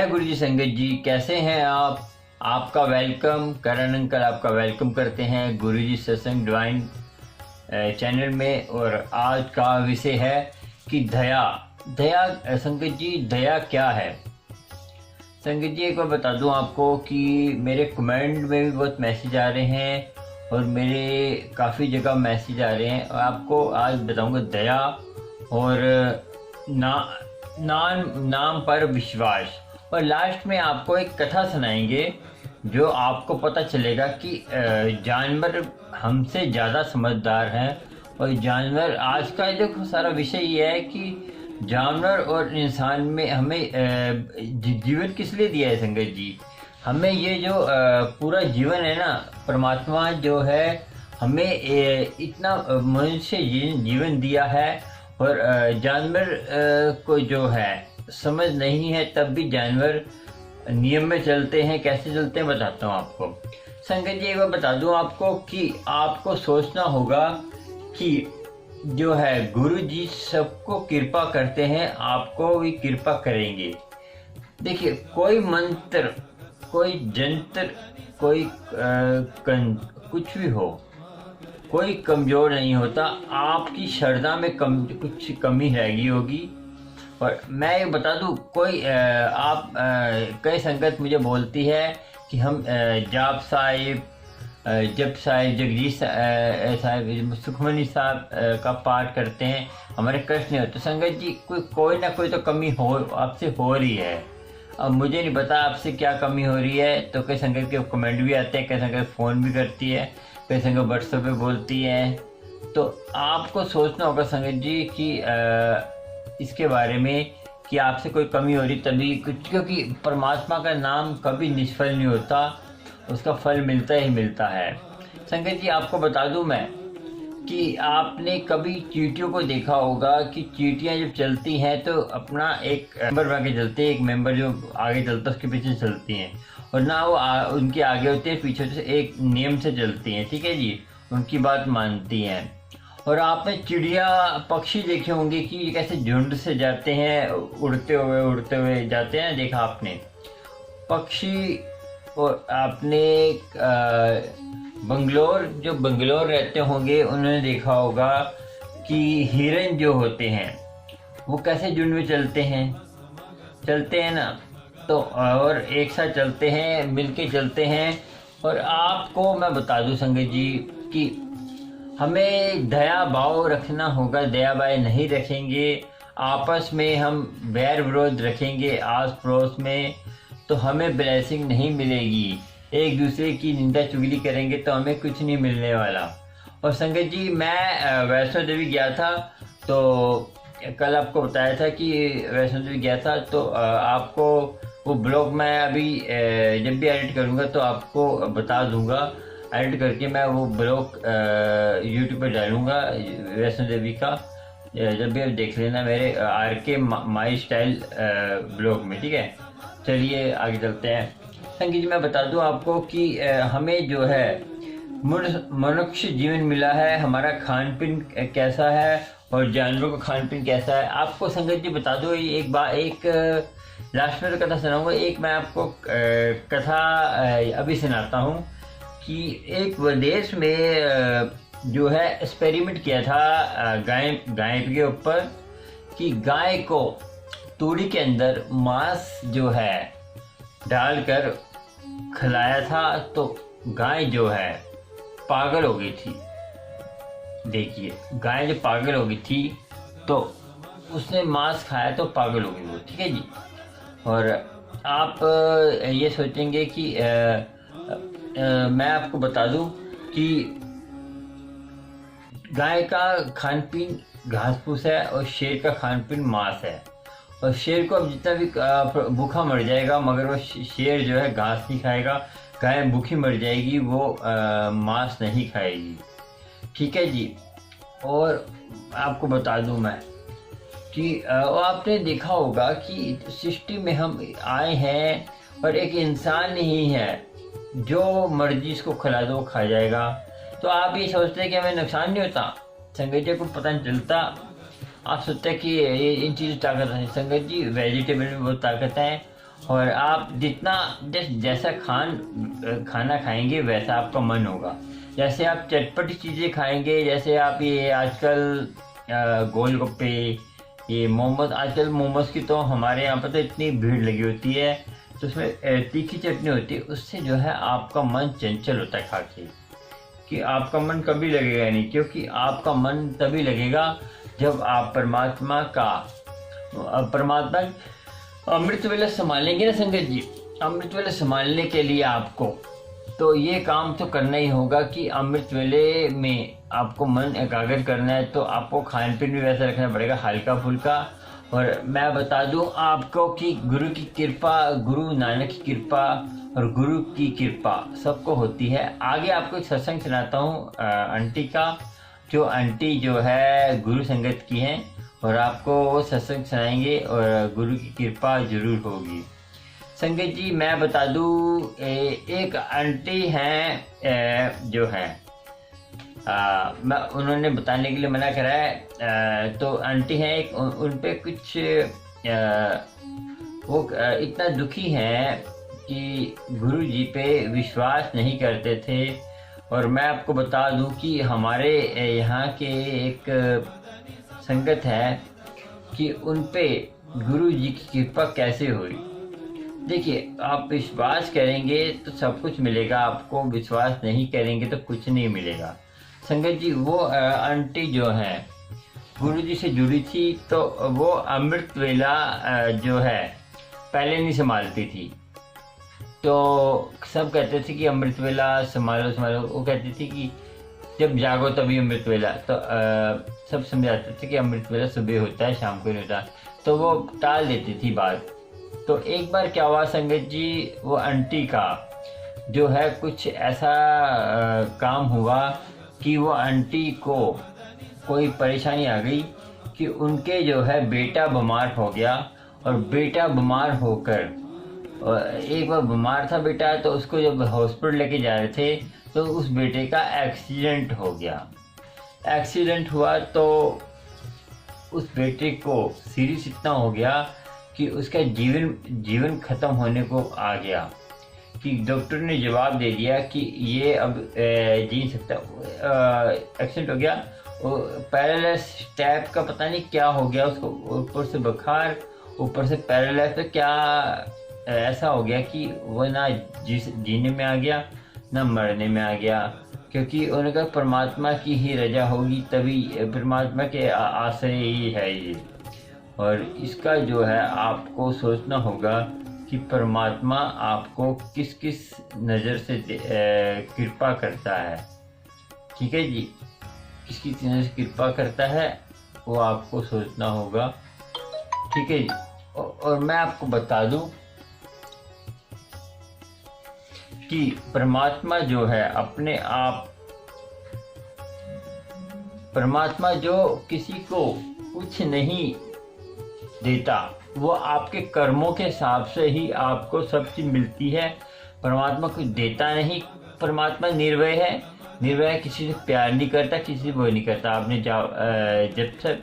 जय गुरु जी संगत जी, कैसे हैं आप? आपका वेलकम, करण अंकल आपका वेलकम करते हैं गुरु जी सत्संग डिवाइन चैनल में। और आज का विषय है कि दया। दया संगत जी, दया क्या है? संगत जी एक बार बता दूं आपको कि मेरे कमेंट में भी बहुत मैसेज आ रहे हैं और मेरे काफ़ी जगह मैसेज आ रहे हैं। और आपको आज बताऊंगा दया और नाम पर विश्वास। और लास्ट में आपको एक कथा सुनाएंगे जो आपको पता चलेगा कि जानवर हमसे ज़्यादा समझदार हैं। और जानवर, आज का जो सारा विषय ये है कि जानवर और इंसान में हमें जीवन किस लिए दिया है संगत जी? हमें ये जो पूरा जीवन है ना, परमात्मा जो है हमें इतना मनुष्य जीवन दिया है। और जानवर को जो है समझ नहीं है, तब भी जानवर नियम में चलते हैं। कैसे चलते हैं बताता हूँ आपको। संगत जी एक बार बता दूँ आपको कि आपको सोचना होगा कि जो है गुरु जी सबको कृपा करते हैं, आपको भी कृपा करेंगे। देखिए, कोई मंत्र, कोई जंत्र, कोई कुछ भी हो, कोई कमज़ोर नहीं होता। आपकी श्रद्धा में कुछ कमी रहेगी होगी। और मैं ये बता दूं, कोई कई संगत मुझे बोलती है कि हम जाप साहिब, जप साहिब, जगदीश साहिब, सुखमनी साहब का पाठ करते हैं, हमारे कष्ट नहीं होते। संगत जी कोई ना कोई तो कमी हो आपसे हो रही है। अब मुझे नहीं पता आपसे क्या कमी हो रही है। तो कई संगत के कमेंट भी आते हैं, कई संगत फ़ोन भी करती है, कई संगत व्हाट्सएप पे बोलती है। तो आपको सोचना होगा संगत जी कि इसके बारे में कि आपसे कोई कमी हो रही तभी कुछ, क्योंकि परमात्मा का नाम कभी निष्फल नहीं होता, उसका फल मिलता ही मिलता है। संगत जी आपको बता दूं मैं कि आपने कभी चींटियों को देखा होगा कि चींटियां जब चलती हैं तो अपना एक मेंबर बना के चलते हैं, एक मेंबर जो आगे चलता है उसके पीछे चलती हैं। और ना वो उनके आगे होते हैं, पीछे से एक नियम से चलती हैं, ठीक है जी, उनकी बात मानती हैं। और आपने चिड़िया पक्षी देखे होंगे कि कैसे झुंड से जाते हैं, उड़ते हुए जाते हैं, देखा आपने पक्षी। और आपने बंगलोर रहते होंगे, उन्होंने देखा होगा कि हिरन जो होते हैं वो कैसे झुंड में चलते हैं ना। तो और एक साथ चलते हैं, मिलके चलते हैं। और आपको मैं बता दूं संगत जी कि हमें दया भाव रखना होगा। दया भाव नहीं रखेंगे, आपस में हम बैर विरोध रखेंगे आस पड़ोस में, तो हमें ब्लेसिंग नहीं मिलेगी। एक दूसरे की निंदा चुगली करेंगे तो हमें कुछ नहीं मिलने वाला। और संगत जी मैं वैष्णो देवी गया था, तो कल आपको बताया था कि वैष्णो देवी गया था। तो आपको वो ब्लॉग मैं अभी जब भी एडिट करूँगा तो आपको बता दूँगा। एडिट करके मैं वो ब्लॉग यूट्यूब पर डालूँगा वैष्णो देवी का, जब भी आप देख लेना मेरे RK माई स्टाइल ब्लॉग में, ठीक है। चलिए आगे चलते हैं। संगत जी मैं बता दूं आपको कि हमें जो है मनुष्य जीवन मिला है, हमारा खान पीन कैसा है और जानवरों का खान पीन कैसा है। आपको संगत जी बता दो, एक लास्ट में तो कथा सुनाऊंगा। एक मैं आपको कथा अभी सुनाता हूँ कि एक विदेश में जो है एक्सपेरिमेंट किया था गाय के ऊपर, कि गाय को तूड़ी के अंदर मांस जो है डालकर खिलाया था, तो गाय जो है पागल हो गई थी। देखिए, गाय जो पागल हो गई थी तो उसने मांस खाया तो पागल हो गई वो, ठीक है जी। और आप ये सोचेंगे कि मैं आपको बता दूं कि गाय का खान पीन घास फूस है और शेर का खान पीन मांस है। और शेर को अब जितना भी भूखा मर जाएगा, मगर वो शेर जो है घास नहीं खाएगा, गाय भूखी मर जाएगी, वो मांस नहीं खाएगी, ठीक है जी। और आपको बता दूं मैं कि आपने देखा होगा कि सृष्टि में हम आए हैं और एक इंसान ही है जो मर्जी इसको खिला दो खा जाएगा। तो आप ये सोचते हैं कि हमें नुकसान नहीं होता, संगत जी को पता नहीं चलता। आप सोचते हैं कि ये इन चीज़ ताकत है। संगत जी वेजिटेबल में बहुत ताकत है और आप जितना जैसा खाना खाएंगे वैसा आपका मन होगा। जैसे आप चटपटी चीज़ें खाएंगे, जैसे आप ये आजकल गोलगप्पे, ये मोमोज, आजकल मोमोज की तो हमारे यहाँ पर तो इतनी भीड़ लगी होती है, तो उसमें तीखी चटनी होती है, उससे जो है आपका मन चंचल होता है खा के, कि आपका मन कभी लगेगा नहीं, क्योंकि आपका मन तभी लगेगा जब आप परमात्मा अमृत वेला संभालेंगे ना संगत जी। अमृत वेला संभालने के लिए आपको तो ये काम तो करना ही होगा कि अमृत वेले में आपको मन एकाग्र करना है, तो आपको खान पीन भी वैसा रखना पड़ेगा, हल्का फुल्का। और मैं बता दूं आपको कि गुरु की कृपा, गुरु नानक की कृपा और गुरु की कृपा सबको होती है। आगे आपको एक सत्संग सुनाता हूँ आंटी का, जो आंटी जो है गुरु संगत की हैं, और आपको वो सत्संग सुनाएंगे और गुरु की कृपा जरूर होगी। संगत जी मैं बता दूं, एक आंटी हैं जो है मैं उन्होंने बताने के लिए मना करा है, तो आंटी हैं एक, उन पे कुछ वो इतना दुखी हैं कि गुरु जी पे विश्वास नहीं करते थे। और मैं आपको बता दूं कि हमारे यहाँ के एक संगत है कि उन पे गुरु जी की कृपा कैसे हुई। देखिए, आप विश्वास करेंगे तो सब कुछ मिलेगा आपको, विश्वास नहीं करेंगे तो कुछ नहीं मिलेगा। संगत जी वो आंटी जो है गुरु जी से जुड़ी थी, तो वो अमृत वेला जो है पहले नहीं संभालती थी, तो सब कहते थे कि अमृत वेला संभालो संभालो। वो कहती थी कि जब जागो तभी अमृत वेला, तो सब समझाते थे कि अमृत वेला सुबह होता है, शाम को नहीं होता, तो वो टाल देती थी बात। तो एक बार क्या हुआ संगत जी, वो आंटी का जो है कुछ ऐसा काम हुआ कि वो आंटी को कोई परेशानी आ गई कि उनके जो है बेटा बीमार हो गया। और बेटा बीमार होकर, एक बार बीमार था बेटा, तो उसको जब हॉस्पिटल लेके जा रहे थे तो उस बेटे का एक्सीडेंट हो गया। एक्सीडेंट हुआ तो उस बेटे को सीरियस इतना हो गया कि उसका जीवन खत्म होने को आ गया, कि डॉक्टर ने जवाब दे दिया कि ये अब जी नहीं सकता। एक्सीडेंट हो गया, पैरालाइज टाइप का पता नहीं क्या हो गया उसको, ऊपर से बुखार, ऊपर से पैरालाइज, तो क्या ऐसा हो गया कि वो ना जीने में आ गया ना मरने में आ गया, क्योंकि उन्होंने कहा परमात्मा की ही रजा होगी, तभी परमात्मा के आश्रय ही है ये। और इसका जो है आपको सोचना होगा कि परमात्मा आपको किस किस नज़र से कृपा करता है। ठीक है जी, किस किस नज़र से कृपा करता है वो आपको सोचना होगा। ठीक है जी। और मैं आपको बता दूं कि परमात्मा जो है अपने आप, परमात्मा जो किसी को कुछ नहीं देता, वो आपके कर्मों के हिसाब से ही आपको सब चीज मिलती है। परमात्मा कुछ देता नहीं, परमात्मा निर्भय है, निर्भय किसी से प्यार नहीं करता, किसी से वो नहीं करता। आपने जब से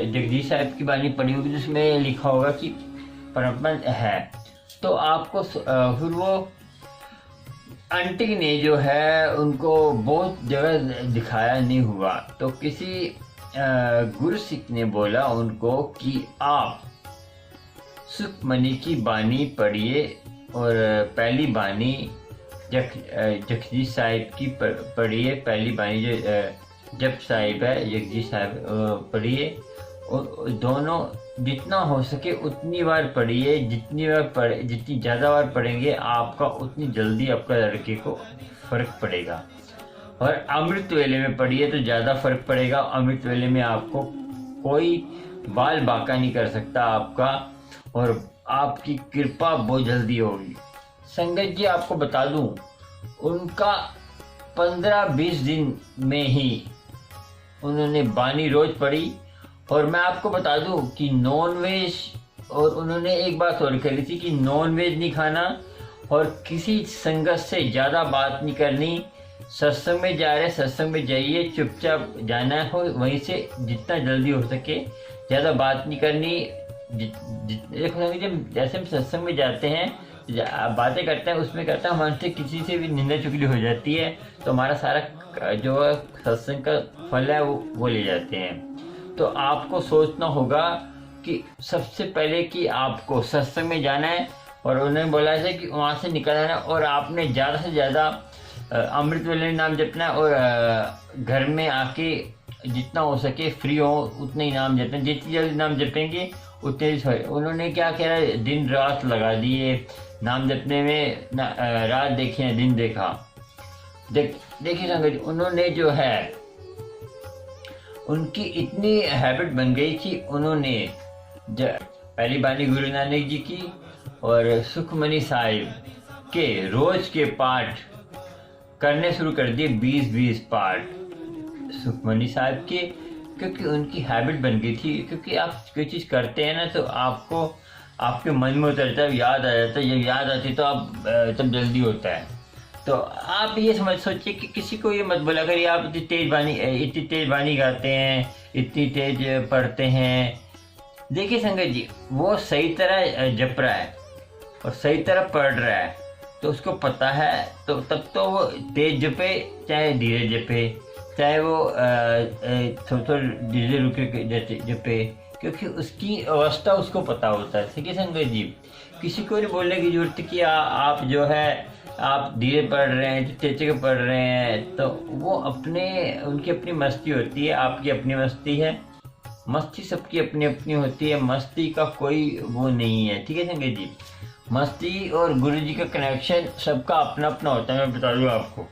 जगदीश साहब की बानी पढ़ी होगी जिसमें लिखा होगा कि परमात्मा है, तो आपको फिर वो आंटी ने जो है उनको बहुत जगह दिखाया नहीं हुआ, तो किसी गुरु सिख ने बोला उनको कि आप सुखमणि की बानी पढ़िए, और पहली बानी जगदीश साहिब की पढ़िए, पहली बानी जो जप साहिब है जगदीश साहिब पढ़िए, और दोनों जितना हो सके उतनी बार पढ़िए। जितनी ज़्यादा बार पढ़ेंगे आपका उतनी जल्दी आपका लड़के को फर्क पड़ेगा। और अमृत वेले में पढ़िए तो ज़्यादा फर्क पड़ेगा। अमृत वेले में आपको कोई बाल बाका नहीं कर सकता आपका, और आपकी कृपा बहुत जल्दी होगी। संगत जी आपको बता दूं, उनका 15-20 दिन में ही उन्होंने बानी रोज पढ़ी। और मैं आपको बता दूं कि नॉन वेज, और उन्होंने एक बात और करी थी कि नॉन वेज नहीं खाना और किसी संगत से ज़्यादा बात नहीं करनी। सत्संग में जा रहे, सत्संग में जाइए, चुपचाप जाना हो, वहीं से जितना जल्दी हो सके, ज़्यादा बात नहीं करनी। देखो जब जैसे हम सत्संग में जाते हैं, बातें करते हैं, उसमें करते हैं, हमारे से किसी से भी निंदा चुगली हो जाती है तो हमारा सारा जो सत्संग का फल है वो ले जाते हैं। तो आपको सोचना होगा कि सबसे पहले कि आपको सत्संग में जाना है और उन्होंने बोला है कि वहाँ से निकल आना, और आपने ज़्यादा से ज़्यादा अमृत वेले नाम जपना है, और घर में आके जितना हो सके फ्री हो उतने ही नाम जपें। जितनी जल्दी नाम जपेंगे उतने ही। उन्होंने क्या कह रहा है, दिन रात लगा दिए नाम जपने में, रात देखी है दिन देखा। देखिए संगत, उन्होंने जो है उनकी इतनी हैबिट बन गई कि उन्होंने पहली बानी गुरु नानक जी की और सुखमनी साहिब के रोज के पाठ करने शुरू कर दिए, 20-20 पाठ सुखमनी साहिब के, क्योंकि उनकी हैबिट बन गई थी। क्योंकि आप कोई चीज़ करते हैं ना तो आपको आपके मन में उतरता है, याद आ जाता है, जब याद आती है तो आप तब जल्दी होता है। तो आप ये सोचिए कि किसी को ये मत बोला करिए आप इतनी तेज बानी गाते हैं, इतनी तेज पढ़ते हैं। देखिए संगत जी, वो सही तरह जप रहा है और सही तरह पढ़ रहा है तो उसको पता है, तो तब तो वो तेज जपे चाहे धीरे जपे, चाहे वो थोड़ा धीरे रुके जपे, क्योंकि उसकी अवस्था उसको पता होता है। ठीक है संगत जी, किसी को नहीं बोलने की जरूरत कि आप जो है आप धीरे पढ़ रहे हैं, तेज के पढ़ रहे हैं, तो वो उनकी अपनी मस्ती होती है, आपकी अपनी मस्ती है। मस्ती सबकी अपनी अपनी होती है, मस्ती का कोई वो नहीं है। ठीक है संगत जी, मस्ती और गुरु जी का कनेक्शन सबका अपना अपना होता है। मैं बता दूँ आपको,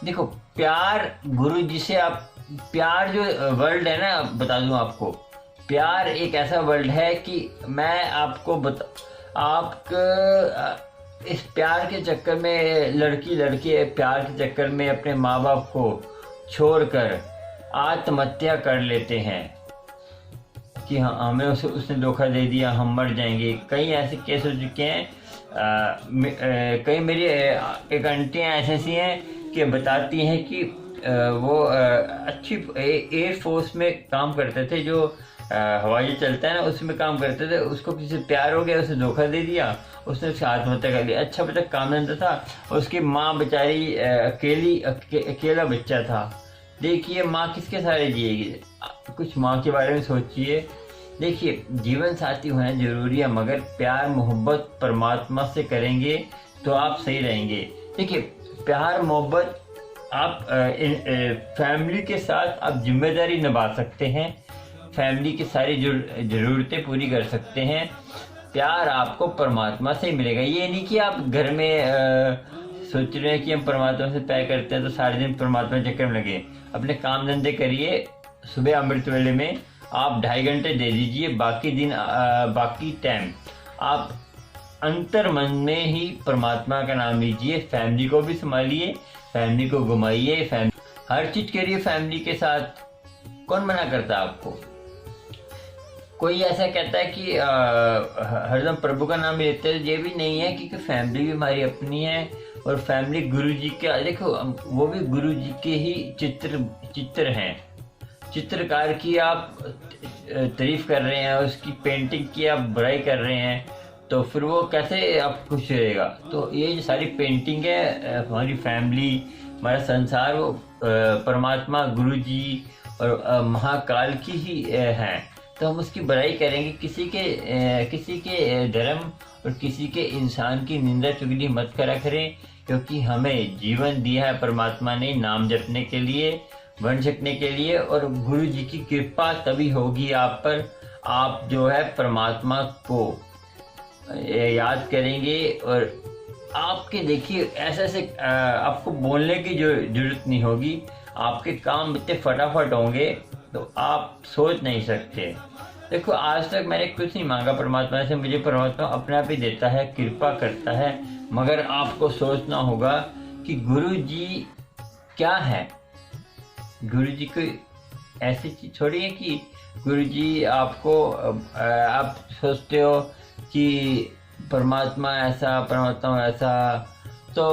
देखो प्यार गुरु जी से, आप प्यार जो वर्ल्ड है ना, बता दूँ आपको, प्यार एक ऐसा वर्ल्ड है कि मैं आपको इस प्यार के चक्कर में लड़के प्यार के चक्कर में अपने माँ बाप को छोड़कर आत्महत्या कर लेते हैं कि हाँ हमें उसने धोखा दे दिया, हम मर जाएंगे। कई ऐसे केस हो चुके हैं। कई मेरी एक आंटियाँ ऐसी हैं कि बताती हैं कि वो अच्छी एयर फोर्स में काम करते थे, जो हवाई चलता है ना उसमें काम करते थे। उसको किसी से प्यार हो गया, उसे धोखा दे दिया, उसने उसकी आत्महत्या कर लिया। अच्छा बच्चा काम धंधा था, उसकी माँ बेचारी अकेला बच्चा था। देखिए माँ किसके सहारे जिएगी, कुछ माँ के बारे में सोचिए। देखिए जीवन साथी होना जरूरी है, मगर प्यार मोहब्बत परमात्मा से करेंगे तो आप सही रहेंगे। देखिए प्यार मोहब्बत आप फैमिली के साथ आप जिम्मेदारी निभा सकते हैं, फैमिली की सारी ज़रूरतें पूरी कर सकते हैं। प्यार आपको परमात्मा से ही मिलेगा। ये नहीं कि आप घर में सोच रहे हैं कि हम परमात्मा से प्यार करते हैं तो सारे दिन परमात्मा चक्कर में लगे। अपने काम धंधे करिए, सुबह अमृत वेले में आप 2.5 घंटे दे दीजिए, बाकी दिन बाकी टाइम आप अंतर मन में ही परमात्मा का नाम लीजिए। फैमिली को भी संभालिए, फैमिली को घुमाइए, हर चीज़ करिए फैमिली के साथ। कौन मना करता है आपको? कोई ऐसा कहता है कि हरदम प्रभु का नाम लेते हैं, ये भी नहीं है, क्योंकि फैमिली भी हमारी अपनी है और फैमिली गुरु जी के, देखो वो भी गुरु जी के ही चित्र हैं। चित्रकार की आप तारीफ कर रहे हैं, उसकी पेंटिंग की आप बुराई कर रहे हैं, तो फिर वो कैसे आप खुश रहेगा? तो ये जो सारी पेंटिंग है, हमारी फैमिली, हमारा संसार, वो परमात्मा गुरु जी और महाकाल की ही है। तो हम उसकी बुराई करेंगे, किसी के धर्म और किसी के इंसान की निंदा चुगली मत करा करें, क्योंकि हमें जीवन दिया है परमात्मा ने नाम जपने के लिए, बन सकने के लिए, और गुरु जी की कृपा तभी होगी आप पर। आप जो है परमात्मा को याद करेंगे और आपके देखिए ऐसे आपको बोलने की जो जरूरत नहीं होगी, आपके काम इतने फटाफट होंगे तो आप सोच नहीं सकते। देखो आज तक मैंने कुछ नहीं मांगा परमात्मा से, मुझे परमात्मा अपने आप ही देता है, कृपा करता है। मगर आपको सोचना होगा कि गुरु जी क्या है। गुरु जी कोई ऐसी चीज थोड़ी है कि गुरु जी आपको आप सोचते हो कि परमात्मा ऐसा, परमात्मा ऐसा, तो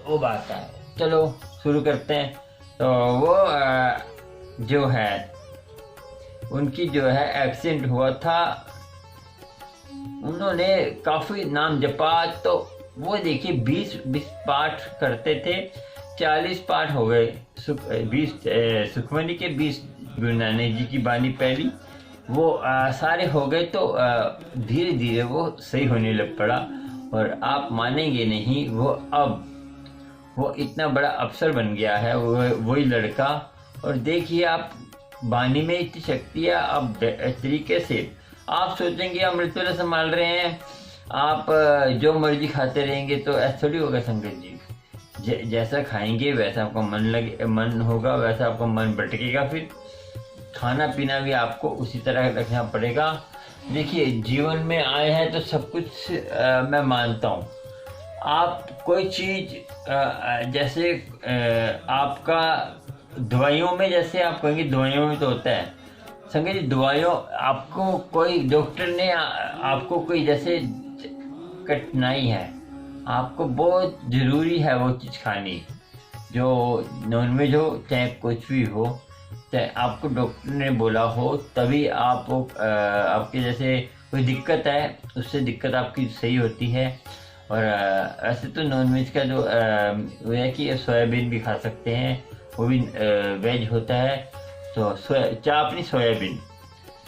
वो बात है। चलो शुरू करते हैं। तो वो जो है उनकी जो है एक्सीडेंट हुआ था उन्होंने काफ़ी नाम जपा, तो वो देखिए 20 पाठ करते थे, 40 पाठ हो गए। 20 सुखमनी के 20 गुरु नानक जी की बानी पहली, वो सारे हो गए। तो धीरे धीरे वो सही होने लग पड़ा, और आप मानेंगे नहीं, वो इतना बड़ा अफसर बन गया है, वही लड़का। और देखिए आप, बानी में इतनी शक्ति है। अब तरीके से आप सोचेंगे अमृत वेला संभाल रहे हैं, आप जो मर्जी खाते रहेंगे, तो ऐसा थोड़ी होगा संगत जी। जैसा खाएंगे वैसा आपका मन होगा, वैसा आपका मन भटकेगा। फिर खाना पीना भी आपको उसी तरह रखना पड़ेगा। देखिए जीवन में आए हैं तो सब कुछ मैं मानता हूँ। आप कोई चीज़ जैसे आपका दवाइयों में, जैसे आप कहेंगे दवाइयों में तो होता है संगत जी, दवाइयों आपको कोई डॉक्टर ने आपको कोई जैसे कठिनाई है, आपको बहुत ज़रूरी है वो चीज़ खानी, जो नॉनवेज हो चाहे कुछ भी हो, चाहे आपको डॉक्टर ने बोला हो, तभी आप आपके जैसे कोई दिक्कत है, उससे दिक्कत आपकी सही होती है। और ऐसे तो नॉनवेज का जो वो है कि सोयाबीन भी खा सकते हैं, वो भी वेज होता है। तो चापनी सोयाबीन,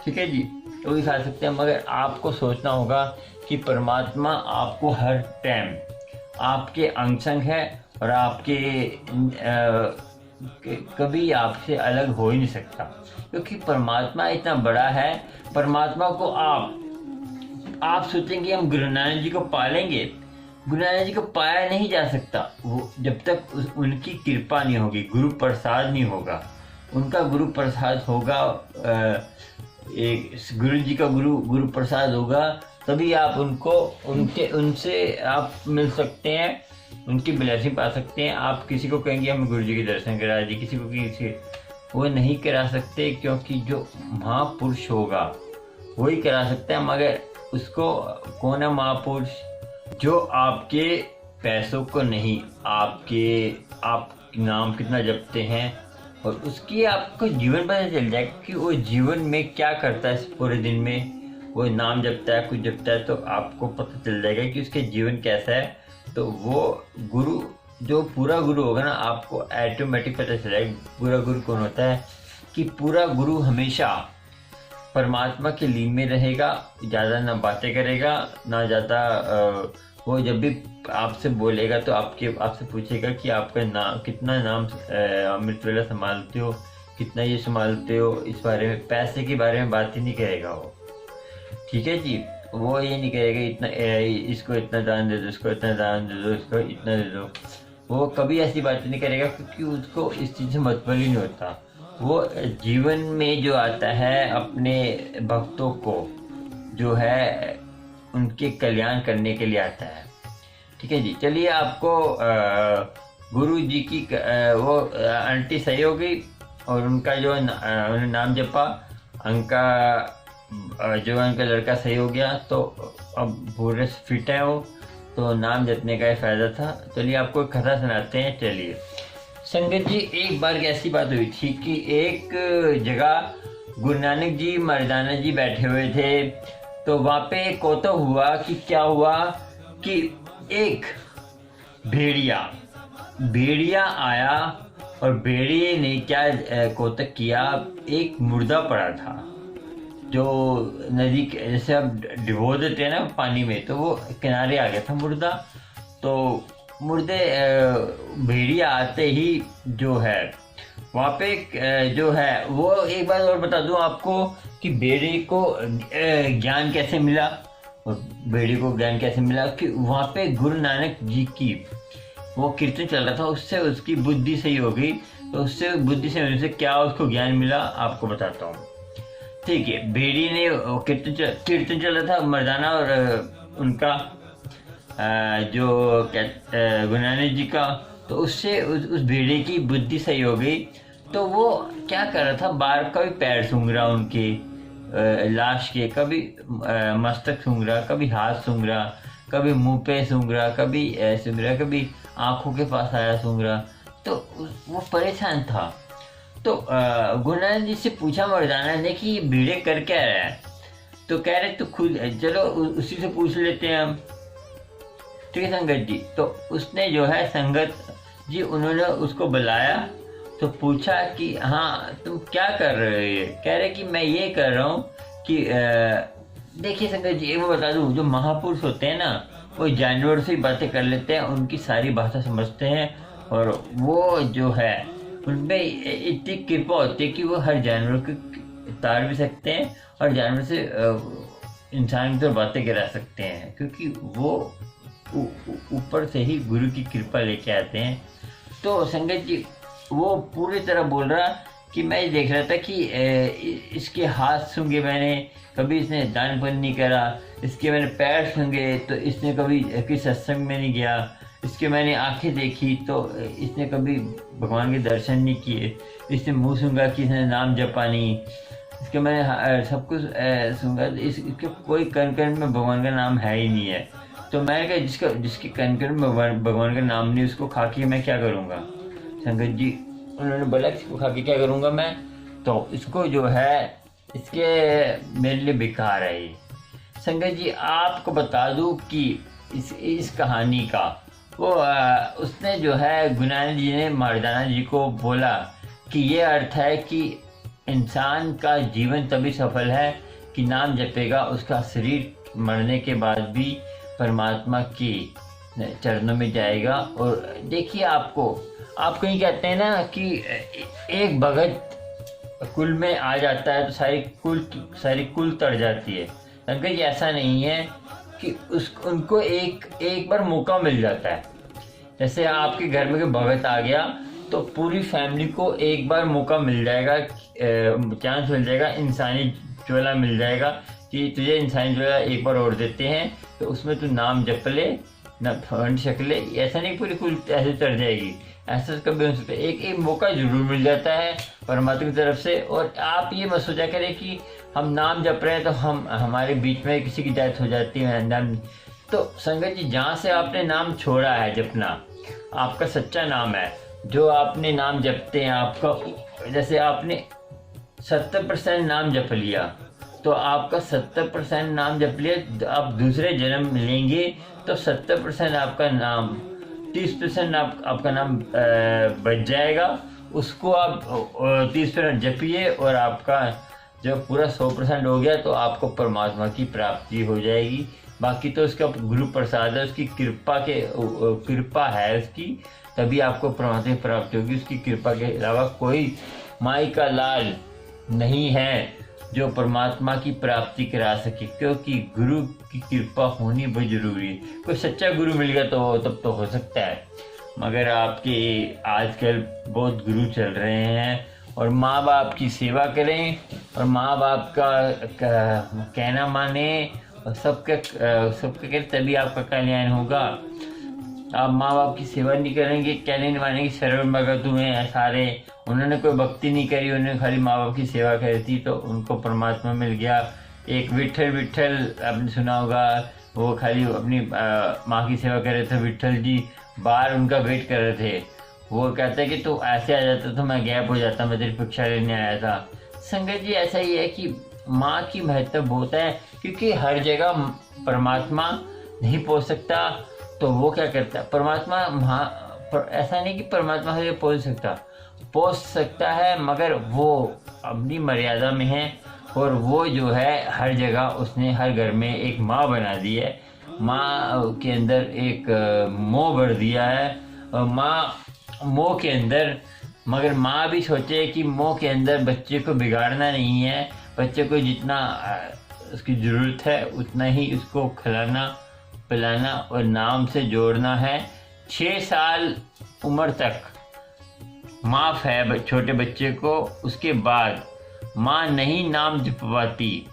ठीक है जी, वो भी खा सकते हैं। मगर आपको सोचना होगा कि परमात्मा आपको हर टाइम आपके अंग संग है, और आपके कभी आपसे अलग हो ही नहीं सकता, क्योंकि परमात्मा इतना बड़ा है। परमात्मा को आप सोचेंगे हम गुरु नानक जी को पालेंगे, गुरु नानक जी को पाया नहीं जा सकता वो जब तक उनकी कृपा नहीं होगी, गुरु प्रसाद नहीं होगा। उनका गुरु प्रसाद होगा, एक गुरु जी का गुरु प्रसाद होगा, तभी आप उनसे आप मिल सकते हैं, उनकी ब्लेसिंग पा सकते हैं। आप किसी को कहेंगे हम गुरु जी के दर्शन करा दीजिए, किसी को किसी वो नहीं करा सकते, क्योंकि जो महापुरुष होगा वही करा सकता है। मगर उसको कौन है महापुरुष? जो आपके पैसों को नहीं, आप नाम कितना जपते हैं, और उसकी आपको जीवन पता चल जाएगा कि वो जीवन में क्या करता है। इस पूरे दिन में वो नाम जपता है, कुछ जपता है, तो आपको पता चल जाएगा कि उसके जीवन कैसा है। तो वो गुरु, जो पूरा गुरु होगा ना, आपको ऑटोमेटिक पता चल जाएगा पूरा गुरु कौन होता है। कि पूरा गुरु हमेशा परमात्मा के लीन में रहेगा, ज़्यादा ना बातें करेगा, ना ज़्यादा वो जब भी आपसे बोलेगा तो आपसे पूछेगा कि आपका कितना नाम अमृत वेला संभालते हो, कितना ये संभालते हो। इस बारे में, पैसे के बारे में बात ही नहीं करेगा वो, ठीक है जी। वो ये नहीं करेगा इतना इसको इतना दान दे दो, इसको इतना दान दे दो, इसको इतना दे दो। वो कभी ऐसी बात नहीं करेगा, क्योंकि उसको इस चीज़ से मतलब ही नहीं होता। वो जीवन में जो आता है अपने भक्तों को जो है उनके कल्याण करने के लिए आता है, ठीक है जी। चलिए, आपको गुरु जी की वो आंटी सही हो गई, और उनका जो उन्होंने नाम जपा, उनका जो उनका लड़का सही हो गया, तो अब पूरे फिट है वो, तो नाम जपने का फ़ायदा था। चलिए आपको एक कथा सुनाते हैं। चलिए संगत जी, एक बार की ऐसी बात हुई थी कि एक जगह गुरु नानक जी मर्दाना जी बैठे हुए थे। तो वहाँ पे कौतुक हुआ कि क्या हुआ कि एक भेड़िया आया, और भेड़िए ने क्या कौतुक किया, एक मुर्दा पड़ा था जो नदी के जैसे अब डिबो देते हैं ना पानी में, तो वो किनारे आ गया था मुर्दा। तो भेड़िया आते ही जो है वहाँ पे जो है वो, एक बात और बता दूं आपको कि भेड़िए को ज्ञान कैसे मिला, और भेड़िए को ज्ञान कैसे मिला कि वहाँ पे गुरु नानक जी की वो कीर्तन चल रहा था, उससे उसकी बुद्धि सही हो गई। तो उससे बुद्धि से मिलने से क्या उसको ज्ञान मिला, आपको बताता हूँ, ठीक है। भेड़िए ने कीर्तन चल रहा था मर्दाना और उनका जो गुरु नानक जी का, तो उससे उस भेड़िए की बुद्धि सही हो गई। तो वो क्या कर रहा था, बार कभी पैर सूंघ रहा उनके लाश के, कभी मस्तक सूंघ रहा, कभी हाथ सूंघ रहा, कभी मुंह पे सूंघ रहा, कभी सूंघ रहा, कभी आंखों के पास आया सूंघ रहा। तो वो परेशान था। तो गुरु नानक जी से पूछा मर्दाना ने कि ये भेड़िए कर क्या रहा है। तो कह रहे तो खुद चलो उसी से पूछ लेते हैं हम। ठीक है संगत जी। तो उसने जो है संगत जी उन्होंने उसको बुलाया तो पूछा कि हाँ तुम क्या कर रहे हो। ये कह रहे कि मैं ये कर रहा हूँ कि देखिए संगत जी एक बता दूँ, जो महापुरुष होते हैं ना वो जानवर से ही बातें कर लेते हैं, उनकी सारी भाषा समझते हैं और वो जो है उनपे इतनी कृपा होती है कि वो हर जानवर को तार भी सकते हैं और जानवर से इंसान की तो बातें करा सकते हैं, क्योंकि वो ऊपर से ही गुरु की कृपा लेके आते हैं। तो संगत जी वो पूरी तरह बोल रहा कि मैं ये देख रहा था कि इसके हाथ सूंघे मैंने, कभी इसने दान पुण्य नहीं करा, इसके मैंने पैर सूंघे तो इसने कभी किसी सत्संग में नहीं गया, इसके मैंने आंखें देखी तो इसने कभी भगवान के दर्शन नहीं किए, इसने मुंह सूंघा कि इसने नाम जपा नहीं, इसके मैंने सब कुछ सूंघा, इसके कोई कण कण में भगवान का नाम है ही नहीं है। तो मैंने कहा जिसके कण कण में भगवान का नाम नहीं, उसको खा के मैं क्या करूँगा। संगत जी उन्होंने बोला इसको खा के क्या करूँगा मैं, तो इसको जो है इसके मेरे लिए बेकार है ये। संगत जी आपको बता दूं कि इस कहानी का वो उसने जो है गुनानंद जी ने मर्दाना जी को बोला कि ये अर्थ है कि इंसान का जीवन तभी सफल है कि नाम जपेगा, उसका शरीर मरने के बाद भी परमात्मा की चरणों में जाएगा। और देखिए आपको कहीं कहते हैं ना कि एक भगत कुल में आ जाता है तो सारी कुल तर जाती है। संगत जी ऐसा नहीं है कि उनको एक बार मौका मिल जाता है। जैसे आपके घर में कोई भगत आ गया तो पूरी फैमिली को एक बार मौका मिल जाएगा, चांस मिल जाएगा, इंसानी झोला मिल जाएगा कि तुझे इंसानी झोला एक बार और देते हैं तो उसमें तू नाम जप ले, न फंड छक ले। ऐसा नहीं पूरी कुल ऐसे चढ़ जाएगी, ऐसा कभी हो सकता है। एक मौका जरूर मिल जाता है परमात्मा की तरफ से। और आप ये मत सोचा करें कि हम नाम जप रहे हैं तो हमारे बीच में किसी की डेथ हो जाती है नाम। तो संगत जी जहाँ से आपने नाम छोड़ा है जपना, आपका सच्चा नाम है जो आपने नाम जपते हैं, आपका जैसे आपने 70% नाम जप लिया तो आपका 70% नाम जप लिया, आप दूसरे जन्म लेंगे तो 70% आपका नाम, 30% आपका नाम बच जाएगा। उसको आप 30% जपिए और आपका जब पूरा 100% हो गया तो आपको परमात्मा की प्राप्ति हो जाएगी। बाकी तो उसका गुरु प्रसाद है, उसकी कृपा है उसकी, तभी आपको परमात्मा की प्राप्ति होगी। उसकी कृपा के अलावा कोई माई का लाल नहीं है जो परमात्मा की प्राप्ति करा सके, क्योंकि गुरु की कृपा होनी बहुत जरूरी है। कोई सच्चा गुरु मिल गया तो तब तो हो सकता है, मगर आपके आजकल बहुत गुरु चल रहे हैं। और माँ बाप की सेवा करें और माँ बाप का कहना माने और सबके करें, तभी आपका कल्याण होगा। आप माँ बाप की सेवा नहीं करेंगे, कहने नहीं मानेंगे शरण भगत हुए हैं सारे, उन्होंने कोई भक्ति नहीं करी, उन्होंने खाली माँ बाप की सेवा करी थी तो उनको परमात्मा मिल गया। एक विठल आपने सुना होगा, वो खाली अपनी माँ की सेवा कर रहे थे, विठल जी बाहर उनका वेट कर रहे थे। वो कहते हैं कि तू ऐसे आ जाता तो मैं गैप हो जाता, मैं तेरी परीक्षा लेने आया था। संगत जी ऐसा ही है कि माँ की महत्व बहुत है, क्योंकि हर जगह परमात्मा नहीं पहुँच सकता तो वो क्या करता है परमात्मा ऐसा नहीं कि परमात्मा हर जगह पहुँच सकता है, मगर वो अपनी मर्यादा में है। और वो जो है हर जगह उसने हर घर में एक माँ बना दी है, माँ के अंदर एक मोह भर दिया है। और माँ मोह के अंदर, मगर माँ भी सोचे कि मोह के अंदर बच्चे को बिगाड़ना नहीं है, बच्चे को जितना उसकी ज़रूरत है उतना ही उसको खिलाना पिलाना और नाम से जोड़ना है। 6 साल उम्र तक माफ़ है छोटे बच्चे को, उसके बाद माँ नहीं नाम जपवाती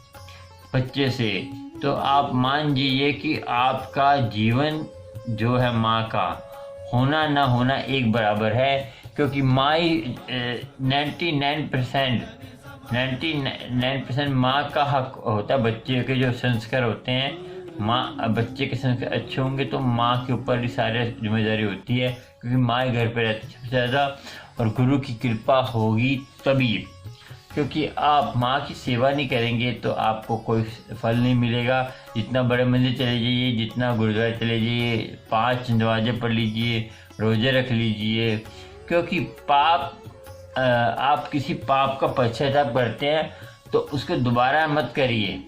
बच्चे से तो आप मान लीजिए कि आपका जीवन जो है माँ का होना ना होना एक बराबर है, क्योंकि माँ ही 99% माँ का हक होता है। बच्चे के जो संस्कार होते हैं, माँ बच्चे के संस्कार अच्छे होंगे तो माँ के ऊपर ही सारी जिम्मेदारी होती है, क्योंकि माँ घर पे रहती है सबसे ज़्यादा। और गुरु की कृपा होगी तभी, क्योंकि आप माँ की सेवा नहीं करेंगे तो आपको कोई फल नहीं मिलेगा। जितना बड़े मंदिर चले जाइए, जितना गुरुद्वारे चले जाइए, 5 नमाज़ें पढ़ लीजिए, रोज़े रख लीजिए, क्योंकि आप किसी पाप का पश्चाताप करते हैं तो उसको दोबारा मत करिए।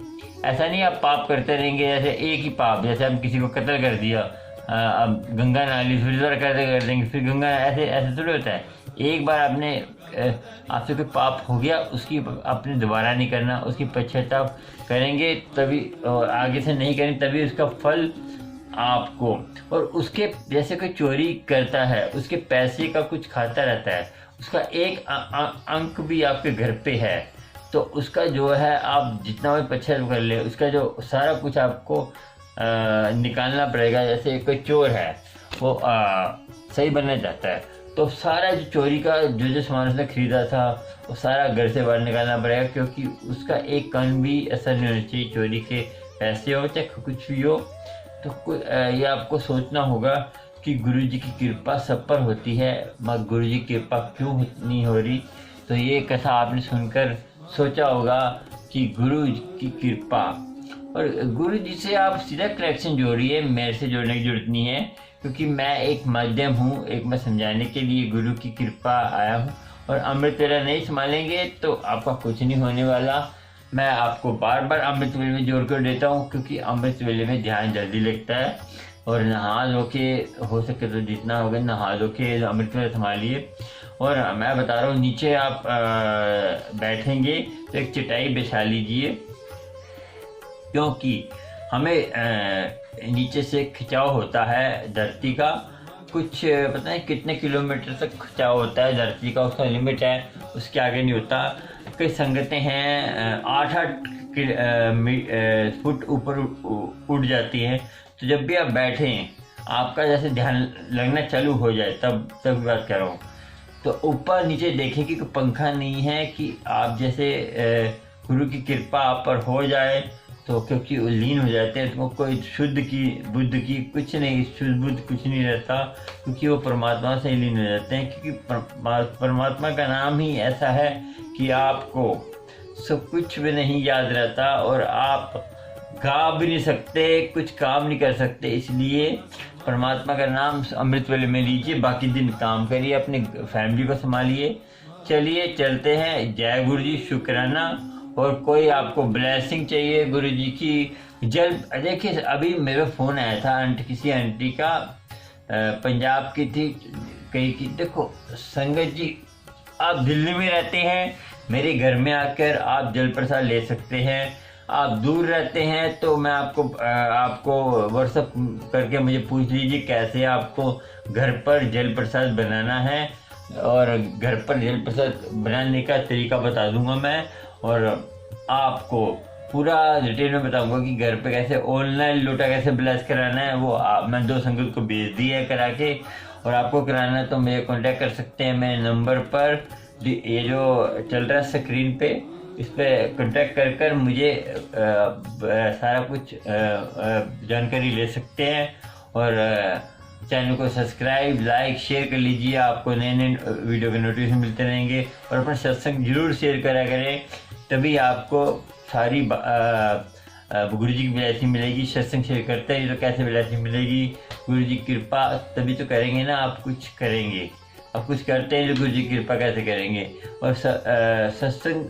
ऐसा नहीं आप पाप करते रहेंगे, जैसे एक ही पाप, जैसे हम किसी को कत्ल कर दिया, अब गंगा नाली फिर दोबारा कर देंगे, फिर गंगा, ऐसे ऐसे थोड़ी होता है। एक बार आपसे कोई पाप हो गया, उसकी आपने दोबारा नहीं करना, उसकी पश्चाताप करेंगे तभी, और आगे से नहीं करेंगे तभी उसका फल आपको। और उसके जैसे कोई चोरी करता है, उसके पैसे का कुछ खाता रहता है, उसका एक अंक भी आपके घर पे है, तो उसका जो है आप जितना भी पश्चाताप कर ले, उसका जो सारा कुछ आपको निकालना पड़ेगा। जैसे कोई चोर है, वो सही बनना चाहता है, तो सारा जो चोरी का जो सामान उसने खरीदा था वो सारा घर से बाहर निकालना पड़ेगा, क्योंकि उसका एक कण भी असर नहीं होना चाहिए, चोरी के पैसे हो चाहे कुछ भी हो। तो ये आपको सोचना होगा कि गुरु जी की कृपा सब पर होती है, मगर गुरु जी की कृपा क्यों नहीं हो रही। तो ये कथा आपने सुनकर सोचा होगा कि गुरु की कृपा, और गुरु जी से आप सीधा कनेक्शन जोड़िए, मेरे से जोड़ने की जरूरत नहीं है, क्योंकि मैं एक माध्यम हूँ, एक मैं समझाने के लिए गुरु की कृपा आया हूँ। और अमृत वेला नहीं संभालेंगे तो आपका कुछ नहीं होने वाला। मैं आपको बार बार अमृत वेले में जोड़ कर देता हूँ, क्योंकि अमृत वेले में ध्यान जल्दी लगता है। और नहा लो के, हो सके तो जितना होगा नहा लो के अमृत वेला संभालिए। और मैं बता रहा हूँ, नीचे आप बैठेंगे तो एक चटाई बिछा लीजिए, क्योंकि हमें नीचे से खिंचाव होता है धरती का, कुछ पता नहीं कितने किलोमीटर तक खिंचाव होता है धरती का, उसका लिमिट है, उसके आगे नहीं होता। कई संगतें हैं 8-8 फुट ऊपर उड़ जाती हैं। तो जब भी आप बैठें, आपका जैसे ध्यान लगना चालू हो जाए, तब बात कर रहा हूँ, तो ऊपर नीचे देखें कि कोई पंखा नहीं है, कि आप जैसे गुरु की कृपा आप पर हो जाए, तो क्योंकि लीन हो जाते हैं, तो कोई शुद्ध की बुद्ध की कुछ नहीं, शुद्ध बुद्ध कुछ नहीं रहता, क्योंकि वो परमात्मा से ही लीन हो जाते हैं। क्योंकि परमात्मा का नाम ही ऐसा है कि आपको सब कुछ भी नहीं याद रहता, और आप गा भी नहीं सकते, कुछ काम नहीं कर सकते। इसलिए परमात्मा का नाम अमृत वेले में लीजिए, बाकी दिन काम करिए, अपनी फैमिली को संभालिए। चलिए चलते हैं। जय गुरु जी, शुक्राना। और कोई आपको ब्लेसिंग चाहिए गुरु जी की, देखिए अभी मेरे फ़ोन आया था किसी आंटी का, पंजाब की थी, कहीं की। देखो संगत जी, आप दिल्ली में रहते हैं, मेरे घर में आकर आप जल प्रसाद ले सकते हैं। आप दूर रहते हैं तो मैं आपको व्हाट्सएप करके मुझे पूछ लीजिए कैसे आपको घर पर जल प्रसाद बनाना है, और घर पर जल प्रसाद बनाने का तरीका बता दूंगा मैं। और आपको पूरा डिटेल में बताऊंगा कि घर पे कैसे ऑनलाइन लोटा कैसे ब्लेस कराना है। वो मैं 2 संगत को भेज दिया है करा के, और आपको कराना है तो मुझे कांटेक्ट कर सकते हैं। मेरे नंबर पर ये जो चल रहा है स्क्रीन पे, इस पर कांटेक्ट कर मुझे सारा कुछ जानकारी ले सकते हैं। और चैनल को सब्सक्राइब, लाइक, शेयर कर लीजिए, आपको नए नए वीडियो के नोटिफिकेशन मिलते रहेंगे। और अपना सत्संग जरूर शेयर करा करें, तभी आपको सारी गुरु जी की ब्लेसिंग मिलेगी। सत्संग शेयर करते हैं तो कैसे ब्लेसिंग मिलेगी? गुरु जी की कृपा तभी तो करेंगे ना, आप कुछ करेंगे, आप कुछ करते हैं तो गुरु जी की कृपा कैसे करेंगे? और सत्संग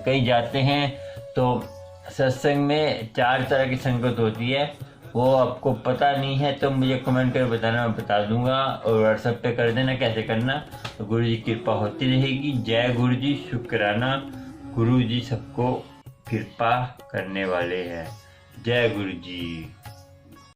कहीं जाते हैं तो सत्संग में 4 तरह की संगत होती है, वो आपको पता नहीं है तो मुझे कमेंट कर बताना, मैं बता दूंगा। और व्हाट्सएप पे कर देना कैसे करना, तो गुरु जी की कृपा होती रहेगी। जय गुरु जी, शुक्राना। गुरु जी सबको कृपा करने वाले हैं। जय गुरु जी।